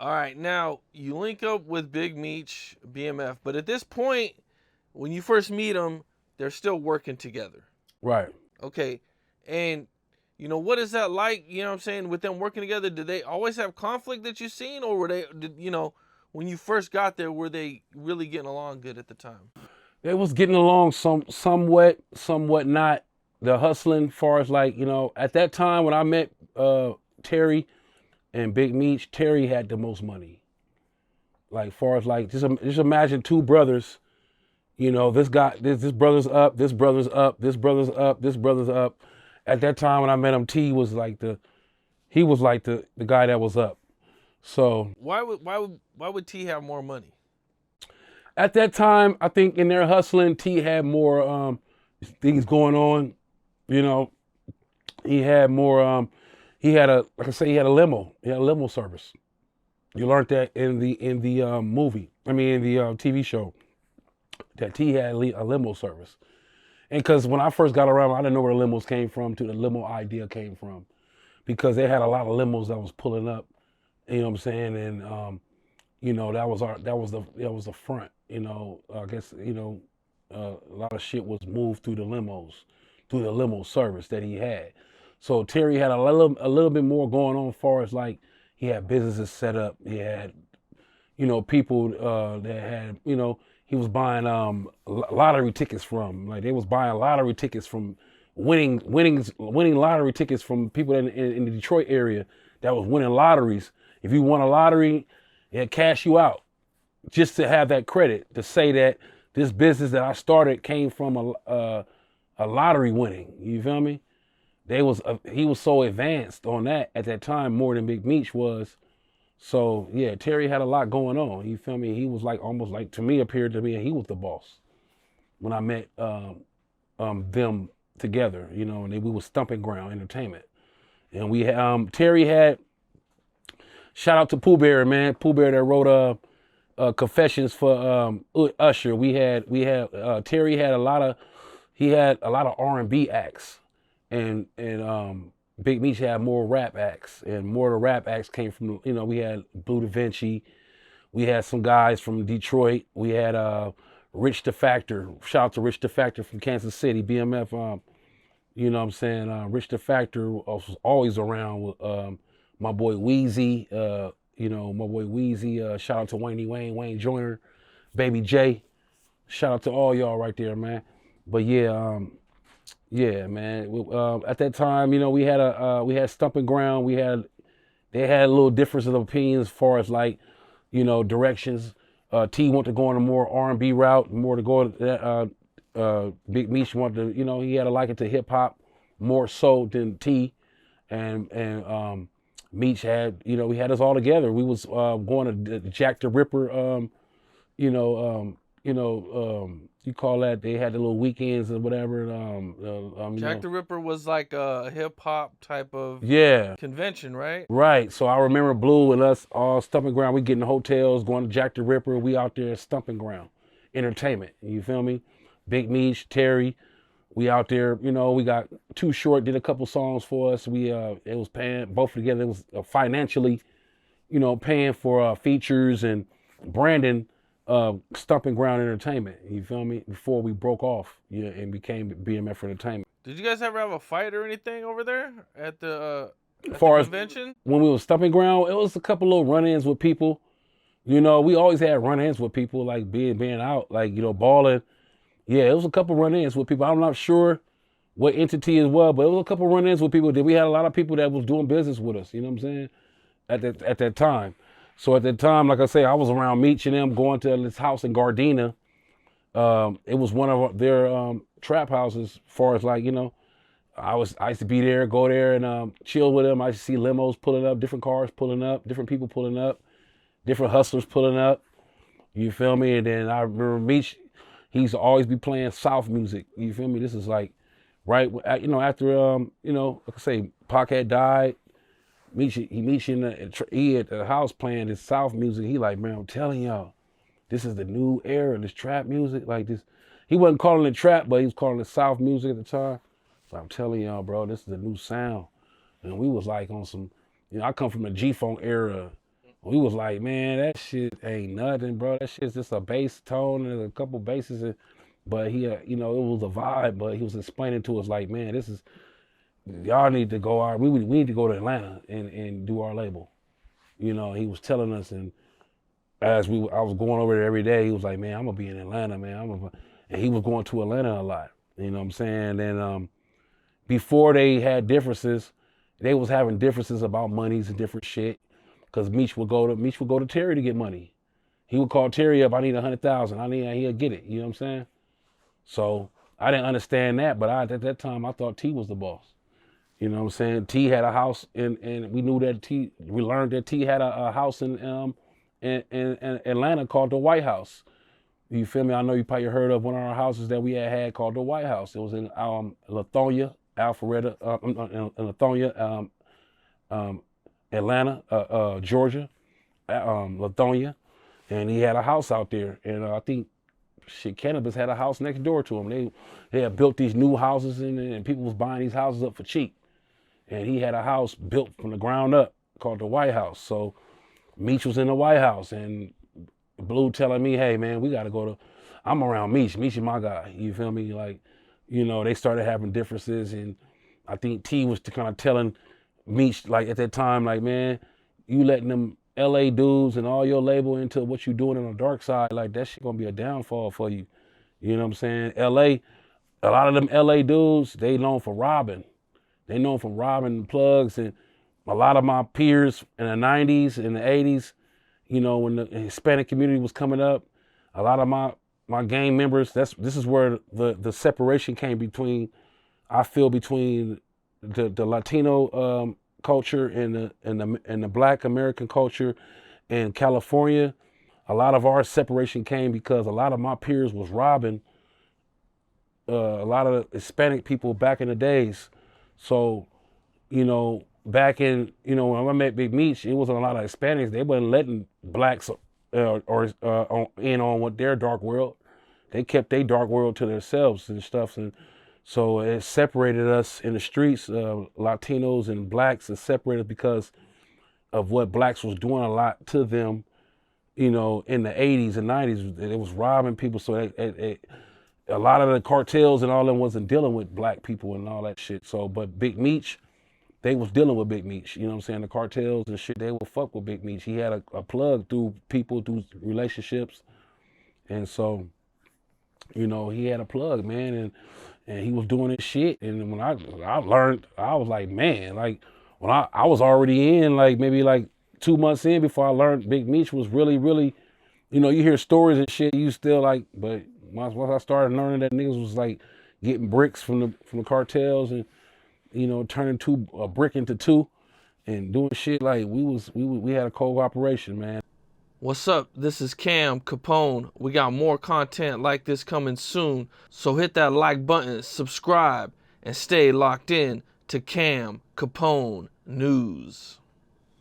All right, now you link up with Big Meech, BMF, but at this point, when you first meet them, they're still working together. Right. Okay, and what is that like? You know what I'm saying? With them working together, did they always have conflict that you've seen, or were they, when you first got there, were they really getting along good at the time? They was getting along somewhat not. The hustling, far as like, at that time when I met Terry and Big Meech, Terry had the most money. Like far as like just imagine two brothers, this brother's up, this brother's up, this brother's up, this brother's up. At that time when I met him, he was like the guy that was up. So why would T have more money? at that time, I think in their hustling, T had more things going on. He had more. He had like I say, he had a limo. He had a limo service. You learned that in the movie. I mean, in the TV show, that T had a limo service. And because when I first got around, I didn't know where the limos came from. To the limo idea came from, because they had a lot of limos that was pulling up. You know what I'm saying? And that was the front. I guess a lot of shit was moved through the limos, through the limo service that he had. So Terry had a little bit more going on as far as like he had businesses set up. He had people that had he was buying lottery tickets from. Like they was buying lottery tickets from winning lottery tickets from people in the Detroit area that was winning lotteries. If you won a lottery, it'd cash you out just to have that credit to say that this business that I started came from a lottery winning. You feel me? He was so advanced on that at that time more than Big Meech was. So yeah, Terry had a lot going on. You feel me? He was like almost like to me appeared to me he was the boss when I met them together. And we was Stumping Ground Entertainment, and we Terry had shout out to Pooh Bear, man. Pooh Bear that wrote Confessions for Usher. We had Terry had a lot of R&B acts, and Big Meech had more rap acts, and more of the rap acts came from we had Blue Da Vinci, we had some guys from Detroit, we had Rich the Factor. Shout out to Rich the Factor from Kansas City, BMF. You know what I'm saying? Rich the Factor was always around with my boy Weezy. My boy Weezy. Shout out to Wayne Joyner, Baby J. Shout out to all y'all right there, man. But yeah, man. At that time, we had Stumping Ground. They had a little difference of opinions as far as like, directions. T wanted to go on a more R&B route, more to go that. Big Meech wanted to, he had to like it to hip hop more so than T, and Meech had, we had us all together. We was going to Jack the Ripper, you call that, they had the little weekends or whatever. Jack the Ripper was like a hip hop type of convention, right? Right. So I remember Blue and us all Stumping Ground. We getting hotels, going to Jack the Ripper. We out there Stumping Ground Entertainment. You feel me? Big Meech, Terry. We out there, we got Too Short, did a couple songs for us. It was paying both together. It was financially, paying for features and branding Stumping Ground Entertainment. You feel me? Before we broke off, and became BMF Entertainment. Did you guys ever have a fight or anything over there at the convention? When we was Stumping Ground, it was a couple little run-ins with people. We always had run-ins with people, like being out, like balling. Yeah, it was a couple run-ins with people. I'm not sure what entity as well, but it was a couple run-ins with people. We had a lot of people that was doing business with us. You know what I'm saying? At that time. So at that time, like I say, I was around Meech and them going to this house in Gardena. It was one of their trap houses. As far as like I used to be there, go there and chill with them. I used to see limos pulling up, different cars pulling up, different people pulling up, different hustlers pulling up. You feel me? And then I remember Meech. He used to always be playing South music. You feel me? This is like, right, after, like I say, Pac had died, he at the house playing this South music. He like, man, I'm telling y'all, this is the new era, this trap music. Like this, he wasn't calling it trap, but he was calling it South music at the time. So I'm telling y'all, bro, this is the new sound. And we was like on some, I come from the G-Funk era. We was like, man, that shit ain't nothing, bro. That shit's just a bass tone and a couple basses. But he, you know, it was a vibe. But he was explaining to us like, man, this is y'all need to go out. We need to go to Atlanta and do our label. You know, he was telling us, and I was going over there every day. He was like, man, I'm gonna be in Atlanta, man. And he was going to Atlanta a lot. You know what I'm saying? And before they had differences, they was having differences about monies and different shit. Cause Meech would go to Terry to get money. He would call Terry up. I need 100,000. He'll get it. You know what I'm saying? So I didn't understand that, but at that time I thought T was the boss. You know what I'm saying? T had a house, and we knew that we learned that T had a house in Atlanta called the White House. You feel me? I know you probably heard of one of our houses that we had called the White House. It was in Lithonia, Alpharetta, in Lithonia, Atlanta, Georgia, Lithonia, and he had a house out there. And I think Cannabis had a house next door to him. They had built these new houses, and people was buying these houses up for cheap. And he had a house built from the ground up called the White House. So Meech was in the White House, and Blue telling me, hey man, we gotta go to, I'm around Meech. Meech is my guy. You feel me? Like, you know, they started having differences, and I think T was kind of telling Meech, like at that time, like, man, you letting them LA dudes and all your label into what you doing on the dark side, like that shit gonna be a downfall for you. You know what I'm saying? LA, a lot of them LA dudes, they known for robbing. They known for robbing plugs, and a lot of my peers in the 90s and the 80s, you know, when the Hispanic community was coming up, a lot of my gang members, this is where the separation came between, I feel, between the Latino culture and the Black American culture in California. A lot of our separation came because a lot of my peers was robbing a lot of Hispanic people back in the days. So, you know, back in, you know, when I met Big Meech, it wasn't a lot of Hispanics. They wasn't letting blacks in on what their dark world. They kept their dark world to themselves and stuff. And so it separated us in the streets, Latinos and blacks. It separated because of what blacks was doing a lot to them, you know, in the 80s and 90s. It was robbing people. So a lot of the cartels and all them wasn't dealing with black people and all that shit. So, but Big Meech, they was dealing with Big Meech. You know what I'm saying? The cartels and shit, they would fuck with Big Meech. He had a plug through people, through relationships. And so, you know, he had a plug, man, and he was doing his shit. And when I learned, I was like, man, like when I was already in, like maybe like 2 months in before I learned Big Meech was really, really, you know, you hear stories and shit, you still like, but once I started learning that niggas was like getting bricks from the cartels and, you know, turning a brick into two and doing shit, like we had a cooperation, man. What's up? This is Cam Capone. We got more content like this coming soon, so hit that like button, subscribe, and stay locked in to Cam Capone News.